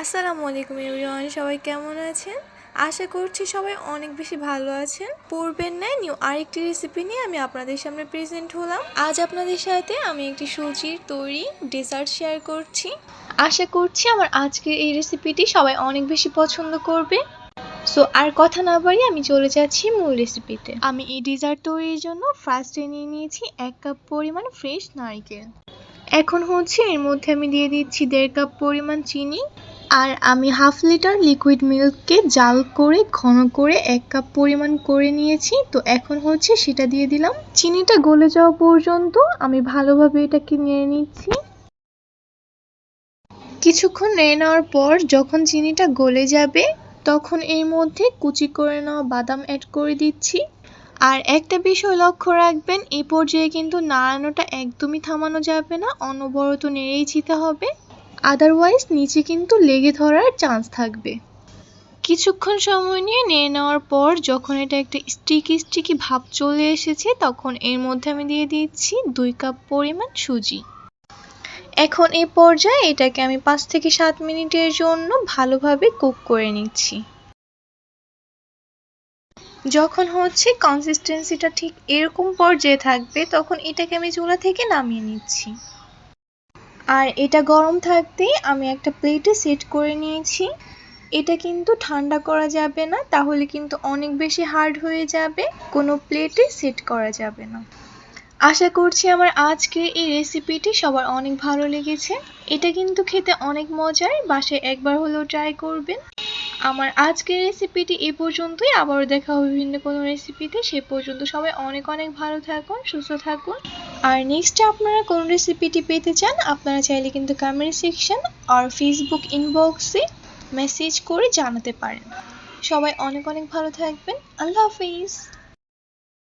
আসসালামু আলাইকুম এভরিওয়ান, সবাই কেমন আছেন? আশা করছি সবাই অনেক বেশি ভালো আছেন। পূর্বের ন্যায় নিউ আরেকটি রেসিপি নিয়ে আমি আপনাদের সামনে প্রেজেন্ট হলাম। আজ আপনাদের সাথে আমি একটি সুজির তৈরি ডেজার্ট শেয়ার করছি। আশা করছি আমার আজকের এই রেসিপিটি সবাই অনেক বেশি পছন্দ করবে। সো আর কথা না বাড়িয়ে আমি চলে যাচ্ছি মূল রেসিপিতে। আমি এই ডেজার্ট তৈরির জন্য ফার্স্টে নিয়ে নিয়েছি 1 কাপ পরিমাণ ফ্রেশ নারকেল। এখন এর মধ্যে আমি দিয়ে দিচ্ছি 1.5 কাপ পরিমাণ চিনি। আর আমি হাফ লিটার লিকুইড মিল্ককে জাল করে ঘন করে 1 কাপ পরিমাণ করে নিয়েছি। তো এখন সেটা দিয়ে দিলাম। চিনিটা গলে যাওয়া পর্যন্ত আমি ভালোভাবে এটাকে নেড়ে নিচ্ছি। কিছুক্ষণ নেড়ে নেওয়ার পর যখন চিনিটা গলে যাবে তখন এর মধ্যে কুচি করে নেওয়া বাদাম অ্যাড করে দিচ্ছি। আর একটা বিষয় লক্ষ্য রাখবেন, এই পর্যায়ে কিন্তু নাড়ানোটা একদমই থামানো যাবে না, অনবরত নেড়েই যেতে হবে, আদারওয়াইজ নিচে কিন্তু লেগে ধরার চান্স থাকবে। কিছুক্ষণ সময় নিয়ে নেড়ে নেওয়ার পর যখন এটা একটা স্টিকি ভাব চলে এসেছে তখন এর মধ্যে আমি দিয়ে দিচ্ছি 2 কাপ পরিমাণ সুজি। এখন এই পর্যায়ে এটাকে আমি 5 থেকে 7 মিনিটের জন্য ভালোভাবে কুক করে নিচ্ছি। যখন কনসিস্টেন্সিটা ঠিক এরকম পর্যায়ে থাকবে তখন এটাকে আমি চুলা থেকে নামিয়ে নিচ্ছি। আর এটা গরম থাকতেই আমি একটা প্লেটে সেট করে নিয়েছি। এটা কিন্তু ঠান্ডা করা যাবে না, তাহলে কিন্তু অনেক বেশি হার্ড হয়ে যাবে, কোনো প্লেটে সেট করা যাবে না। আশা করছি আমার আজকের এই রেসিপিটি সবার অনেক ভালো লেগেছে। এটা কিন্তু খেতে অনেক মজার, বাসায় একবার হলেও ট্রাই করবেন। আমার আজকের রেসিপিটি এই পর্যন্তই, আবারও দেখা হবে ভিন্ন কোনো রেসিপিতে। সে পর্যন্ত সবাই অনেক ভালো থাকুন, সুস্থ থাকুন। আর নেক্সট আপনারা কোন রেসিপিটি পেতে চান আপনারা চাইলে কিন্তু কমেন্ট সেকশন আর ফেসবুক ইনবক্সে মেসেজ করে জানাতে পারেন। সবাই অনেক ভালো থাকবেন। আল্লাহ হাফিজ।